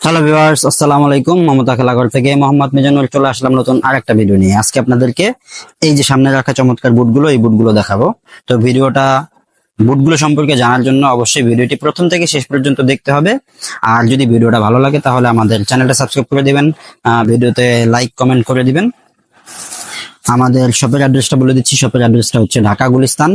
Hello viewers, আসসালামু আলাইকুম। মমতা খেলাঘর থেকে মোহাম্মদ মিজানুর চলে আসলাম নতুন আরেকটা ভিডিও নিয়ে। আজকে আপনাদেরকে এই যে সামনে রাখা চমৎকার বুটগুলো, এই বুটগুলো দেখাবো। তো বুটগুলো সম্পর্কে জানার জন্য অবশ্যই ভিডিওটি প্রথম থেকে শেষ পর্যন্ত দেখতে হবে। আর যদি ভিডিওটা ভালো লাগে তাহলে আমাদের চ্যানেলটা সাবস্ক্রাইব করে দিবেন, ভিডিওতে লাইক কমেন্ট করে দিবেন। আমাদের শপের অ্যাড্রেসটা বলে দিচ্ছি। শপের অ্যাড্রেসটা হচ্ছে ঢাকা গুলিস্তান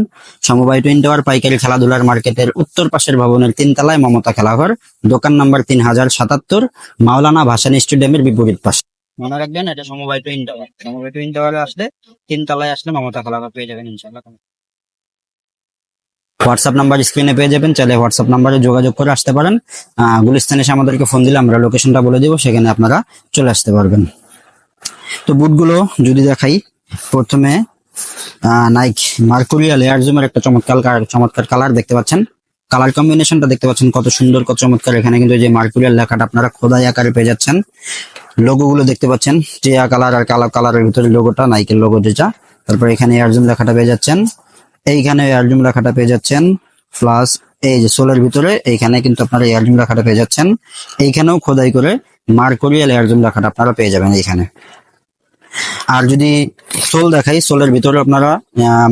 সমবায় টুইন টাওয়ার পাইকারি খেলাধুলার মার্কেটের উত্তর পাশের ভবনের 3 তলায় মমতা খেলাঘর, দোকান নাম্বার 3077, মাওলানা ভাসানী স্টেডিয়ামের বিপরীত পাশে। মনে রাখবেন, এটা সমবায় টুইন টাওয়ার। সমবায় টুইন টাওয়ারে আসলে 3 তলায় আসলে মমতা খেলাঘর পেয়ে যাবেন ইনশাআল্লাহ। হোয়াটসঅ্যাপ নাম্বার স্ক্রিনে পেয়ে যাবেন, চাইলে হোয়াটসঅ্যাপ নাম্বারে যোগাযোগ করে আসতে পারেন। গুলিস্তানে এসে আমাদেরকে ফোন দিলে আমরা লোকেশনটা বলে দিব, সেখানে আপনারা চলে আসতে পারবেন। তো বুটগুলো যদি দেখাই, প্রথমে নাইক মার্কুরিয়াল এয়ার জুমের একটা চমৎকার কালার দেখতে পাচ্ছেন। কালার কম্বিনেশনটা দেখতে পাচ্ছেন কত সুন্দর, কত চমৎকার। এখানে কিন্তু যে মার্কুরিয়াল লেখাটা আপনারা খোদাই আকারে পেয়ে যাচ্ছেন। লোগো গুলো দেখতে পাচ্ছেন, টিয়া কালার আর কালো কালারের ভিতরে লোগোটা, নাইকের লোগো যেটা। তারপর এখানে এয়ার জুম লেখাটা পেয়ে যাচ্ছেন, এইখানে এয়ার জুম লেখাটা পেয়ে যাচ্ছেন। প্লাস এই যে সোলের ভিতরে এইখানে কিন্তু আপনারা এয়ার জুম লেখাটা পেয়ে যাচ্ছেন। এইখানেও খোদাই করে মার্কুরিয়াল এয়ার জুম লেখাটা আপনারা পেয়ে যাবেন এইখানে। আর যদি সোল দেখাই, সোলের ভিতরে আপনারা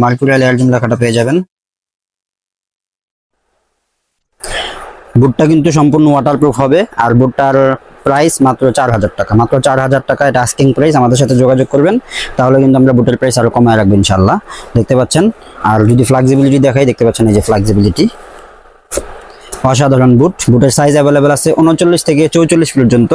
মার্কুরিয়াল এয়ার জুম লেখাটা পেয়ে যাবেন। বুটটা কিন্তু সম্পূর্ণ ওয়াটারপ্রুফ হবে। আর বুটটার প্রাইস মাত্র 4000 টাকা, মাত্র 4000 টাকা। এটা আস্কিং প্রাইস। আমাদের সাথে যোগাযোগ করবেন, তাহলে কিন্তু আমরা বুটের প্রাইস আরো কমায় রাখবো ইনশাল্লাহ। দেখতে পাচ্ছেন। আর যদি ফ্লেক্সিবিলিটি দেখাই, দেখতে পাচ্ছেন এই যে ফ্লেক্সিবিলিটি, অসাধারণ বুট। বুটের সাইজ অ্যাভেলেবেল আছে 39 থেকে 44 পর্যন্ত।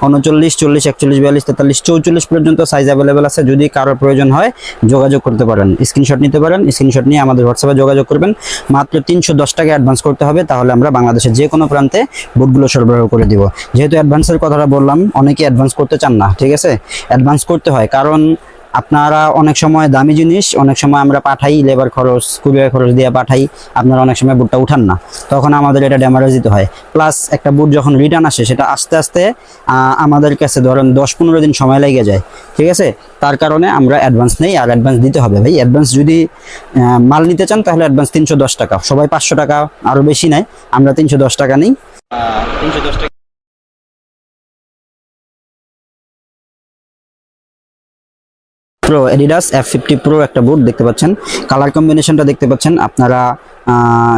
39, 40, 41, 42, 43, 44 পর্যন্ত সাইজ অ্যাভেলেবেল আছে। যদি কারো প্রয়োজন হয় যোগাযোগ করতে পারেন, স্ক্রিনশট নিতে পারেন। স্ক্রিনশট নিয়ে আমাদের হোয়াটসঅ্যাপে যোগাযোগ করবেন। মাত্র 310 টাকা অ্যাডভান্স করতে হবে, তাহলে আমরা বাংলাদেশের যে কোনো প্রান্তে বুটগুলো সরবরাহ করে দিব। যেহেতু অ্যাডভান্সের কথাটা বললাম, অনেকে অ্যাডভান্স করতে চান না, ঠিক আছে। অ্যাডভান্স করতে হয়, কারণ আপনারা অনেক সময় দামি জিনিস, অনেক সময় আমরা পাঠাই, লেবার খরচ, কুরিয়ার খরচ দিয়ে পাঠাই, আপনারা অনেক সময় বুটটা উঠান না, তখন আমাদের এটা ড্যামেজ দিতে হয়। প্লাস একটা বুট যখন রিটার্ন আসে, সেটা আস্তে আস্তে আমাদের কাছে ধরেন 10-15 দিন সময় লেগে যায়, ঠিক আছে। তার কারণে আমরা অ্যাডভান্স নেই। আর অ্যাডভান্স দিতে হবে ভাই। অ্যাডভান্স যদি মাল নিতে চান তাহলে অ্যাডভান্স 310 টাকা। সবাই 500 টাকা আরো বেশি নেয়, আমরা 310 টাকা নিই। 310 টাকা প্রো, এডিডাস F50 প্রো একটা বুট দেখতে পাচ্ছেন। কালার কম্বিনেশনটা দেখতে পাচ্ছেন আপনারা,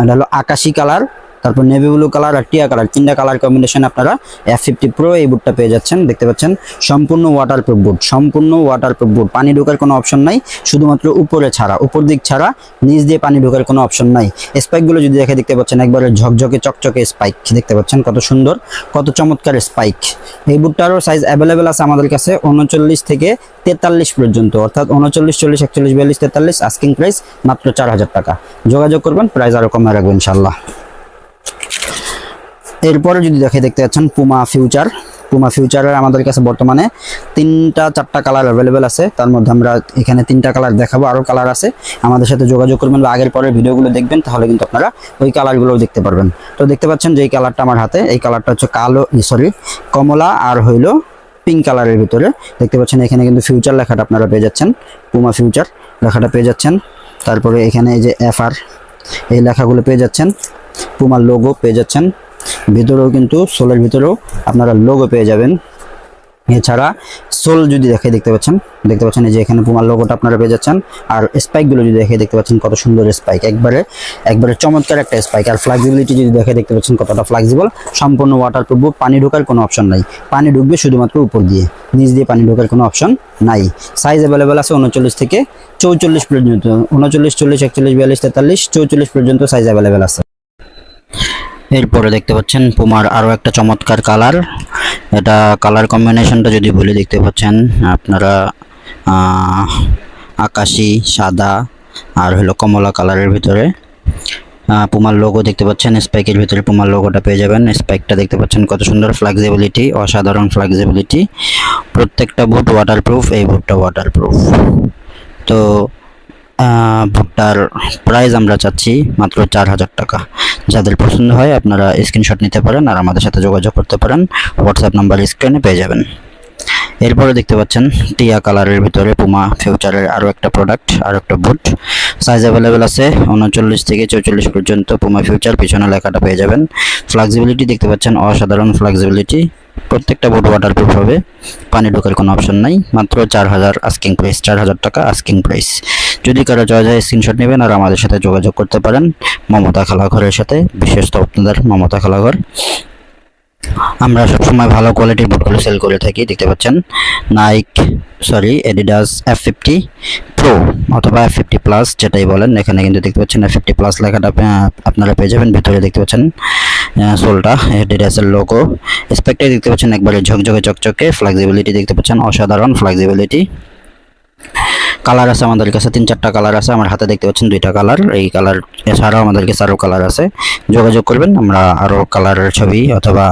এটা হলো আকাশি কালার, তারপর নেভি ব্লু কালার আর টিয়া কালার, 3টা কালার কম্বিনেশন আপনারা F50 প্রো এই বুটটা পেয়ে যাচ্ছেন। দেখতে পাচ্ছেন সম্পূর্ণ ওয়াটারপ্রুফ বুট, সম্পূর্ণ ওয়াটারপ্রুফ বুট। পানি ঢোকার কোনো অপশন নাই, শুধুমাত্র উপরে ছাড়া, উপর দিক ছাড়া, নিচ দিয়ে পানি ঢোকার কোনো অপশন নাই। স্পাইকগুলো যদি দেখে, দেখতে পাচ্ছেন একবারে ঝকঝকে চকচকে স্পাইক, দেখতে পাচ্ছেন কত সুন্দর, কত চমৎকার স্পাইক। এই বুটটারও সাইজ অ্যাভেলেবেল আছে আমাদের কাছে 39 থেকে 43 পর্যন্ত, অর্থাৎ 39, 40, 41, 42, 43। আস্কিং প্রাইস মাত্র 4000 টাকা। যোগাযোগ করবেন, প্রাইস আরো কমে রাখবেন ইনশাল্লাহ। এরপরে যদি দেখতে পাচ্ছেন পুমা ফিউচারের আমাদের কাছে বর্তমানে 3-4টা কালার অ্যাভেলেবেল আছে। তার মধ্যে আমরা এখানে 3টা কালার দেখাবো, আরো কালার আছে। আমাদের সাথে যোগাযোগ করবেন বা আগের পরের ভিডিওগুলো দেখবেন, তাহলে কিন্তু আপনারা ওই কালারগুলোও দেখতে পারবেন। তো দেখতে পাচ্ছেন যে এই কালারটা আমার হাতে, এই কালারটা হচ্ছে কমলা আর হইলো পিঙ্ক কালারের ভিতরে। দেখতে পাচ্ছেন এখানে কিন্তু ফিউচার লেখাটা আপনারা পেয়ে যাচ্ছেন, পুমা ফিউচার লেখাটা পেয়ে যাচ্ছেন। তারপরে এখানে এই যে FR এই লেখাগুলো পেয়ে যাচ্ছেন, পুমার লোগো পেয়ে যাচ্ছেন। ভিতরেও কিন্তু সোলের ভিতরেও আপনারা লোগো পেয়ে যাবেন। এছাড়া সোল যদি দেখতে পাচ্ছেন এই যে এখানে পুমার লোগোটা আপনারা পেয়ে যাচ্ছেন। আর স্পাইকগুলো যদি দেখতে পাচ্ছেন কত সুন্দর স্পাইক, একবারে চমৎকার একটা স্পাইক। আর ফ্লেক্সিবিলিটি যদি দেখতে পাচ্ছেন কতটা ফ্লেক্সিবল, সম্পূর্ণ ওয়াটারপ্রুফ। পানি ঢোকার কোনো অপশন নাই, পানি ঢুকবে শুধুমাত্র উপর দিয়ে, নিচ দিয়ে পানি ঢোকার কোনো অপশন নাই। সাইজ অ্যাভেলেবেল আছে 39 থেকে 44 পর্যন্ত, 39, 40, 41, 42, 43, 44 পর্যন্ত সাইজ অ্যাভেলেবেল আছে। এরপরে দেখতে পাচ্ছেন পুমার আরো একটা চমৎকার কালার। এটা কালার কম্বিনেশনটা যদি বলি, দেখতে পাচ্ছেন আপনারা আকাশি, সাদা আর হলো কমলা কালারের ভিতরে পুমার লোগো দেখতে পাচ্ছেন। স্পাইকের ভিতরে পুমার লোগোটা পেয়ে যাবেন। স্পাইকটা দেখতে পাচ্ছেন কত সুন্দর, ফ্লেক্সিবিলিটি, অসাধারণ ফ্লেক্সিবিলিটি। প্রত্যেকটা বুট ওয়াটারপ্রুফ, এই বুটটা ওয়াটারপ্রুফ। তো বুটটার প্রাইস আমরা চাচ্ছি মাত্র 4000 টাকা। যাদের পছন্দ হয় আপনারা স্ক্রিনশট নিতে পারেন আর আমাদের সাথে যোগাযোগ করতে পারেন। হোয়াটসঅ্যাপ নাম্বার স্ক্রিনে পেয়ে যাবেন। এরপরে দেখতে পাচ্ছেন টিয়া কালারের ভিতরে পুমা ফিউচারের আরো একটা প্রোডাক্ট, আরো একটা বুট। সাইজ অ্যাভেলেবেল আছে 39 থেকে 44 পর্যন্ত পুমা ফিউচার। পিছনে লেখাটা পেয়ে যাবেন। ফ্লেক্সিবিলিটি দেখতে পাচ্ছেন, অসাধারণ ফ্লেক্সিবিলিটি। প্রত্যেকটা বুট ওয়াটারপ্রুফ হবে, পানি ঢোকার কোনো অপশন নাই। মাত্র 4000 আস্কিং প্রাইস, 4000 টাকা আস্কিং প্রাইস। যদি কারো চয়েস হয় স্ক্রিনশট নেবেন আর আমাদের সাথে যোগাযোগ করতে পারেন মমতা খালাঘরের সাথে, বিশেষত আপনাদের মমতা খালাঘর। আমরা সবসময় ভালো কোয়ালিটির বুটগুলো সেল করে থাকি। দেখতে পাচ্ছেন অ্যাডিডাস F50 প্রো অথবা F50 প্লাস যেটাই বলেন, এখানে কিন্তু দেখতে পাচ্ছেন F50 প্লাস লেখাটা আপনারা পেয়ে যাবেন। ভিতরে দেখতে পাচ্ছেন সোলটা অ্যাডিডাসের লোগো, স্পেকটা দেখতে পাচ্ছেন একবারে ঝকঝকে চকচকে, ফ্লেক্সিবিলিটি দেখতে পাচ্ছেন অসাধারণ ফ্লেক্সিবিলিটি। কালার আছে আমাদের কাছে 3-4টা কালার আছে, আমার হাতে দেখতে পাচ্ছেন 2টা কালার। এই কালার এছাড়াও আমাদের কাছে আরও কালার আছে, যোগাযোগ করবেন। আমরা আরও কালারের ছবি অথবা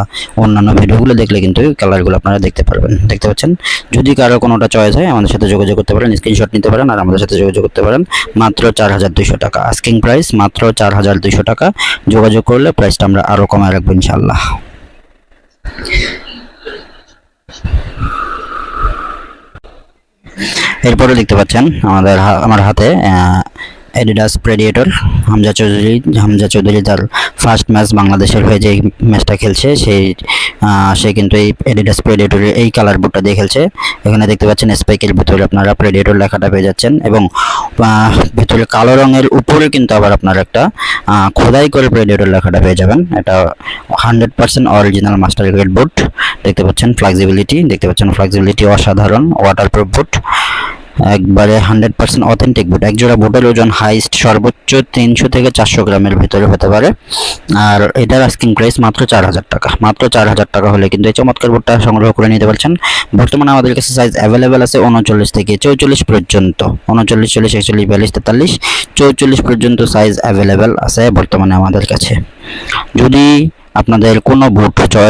অন্যান্য ভিডিওগুলো দেখলে কিন্তু কালারগুলো আপনারা দেখতে পারবেন। দেখতে পাচ্ছেন, যদি কারো কোনোটা চয়েস হয় আমাদের সাথে যোগাযোগ করতে পারেন, স্ক্রিনশট নিতে পারেন আর আমাদের সাথে যোগাযোগ করতে পারেন। মাত্র 4200 টাকা আস্কিং প্রাইস, মাত্র 4200 টাকা। যোগাযোগ করলে প্রাইসটা আমরা আরও কমায় রাখবো ইনশাআল্লাহ। এরপরে দেখতে পাচ্ছেন আমার হাতে অ্যাডিডাস প্রেডিয়েটর। হামজা চৌধুরী তার ফার্স্ট ম্যাচ বাংলাদেশের হয়ে যে ম্যাচটা খেলছে, সে কিন্তু এই অ্যাডিডাস প্রেডিয়েটরের এই কালার বুটটা দিয়ে খেলছে। এখানে দেখতে পাচ্ছেন স্পাইকের ভিতরে আপনারা প্রেডিয়েটর লেখাটা পেয়ে যাচ্ছেন এবং ভিতরে কালো রঙের উপরে কিন্তু আবার আপনারা একটা খোদাই করে প্রেডিয়েটর লেখাটা পেয়ে যাবেন। এটা 100% অরিজিনাল মাস্টার গ্রেড বুট। দেখতে পাচ্ছেন ফ্লেক্সিবিলিটি অসাধারণ, ওয়াটারপ্রুফ বুট, একবারে 100% অথেন্টিক বুট। এক জোড়া বুটের ওজন হাইস্ট সর্বোচ্চ 300 থেকে 400 গ্রামের ভিতরে হতে পারে। আর এটার আস্কিং প্রাইস মাত্র 4000 টাকা। মাত্র 4000 টাকা হলে কিন্তু এই চমৎকার বুটটা সংগ্রহ করে নিতে পারছেন। বর্তমানে আমাদের কাছে সাইজ অ্যাভেলেবেল আছে 39 থেকে 44 পর্যন্ত। 39, 40, 41, 42, 43, 44 পর্যন্ত সাইজ অ্যাভেলেবেল আছে বর্তমানে আমাদের কাছে। যদি আপনাদের কোনো বুট চয়েস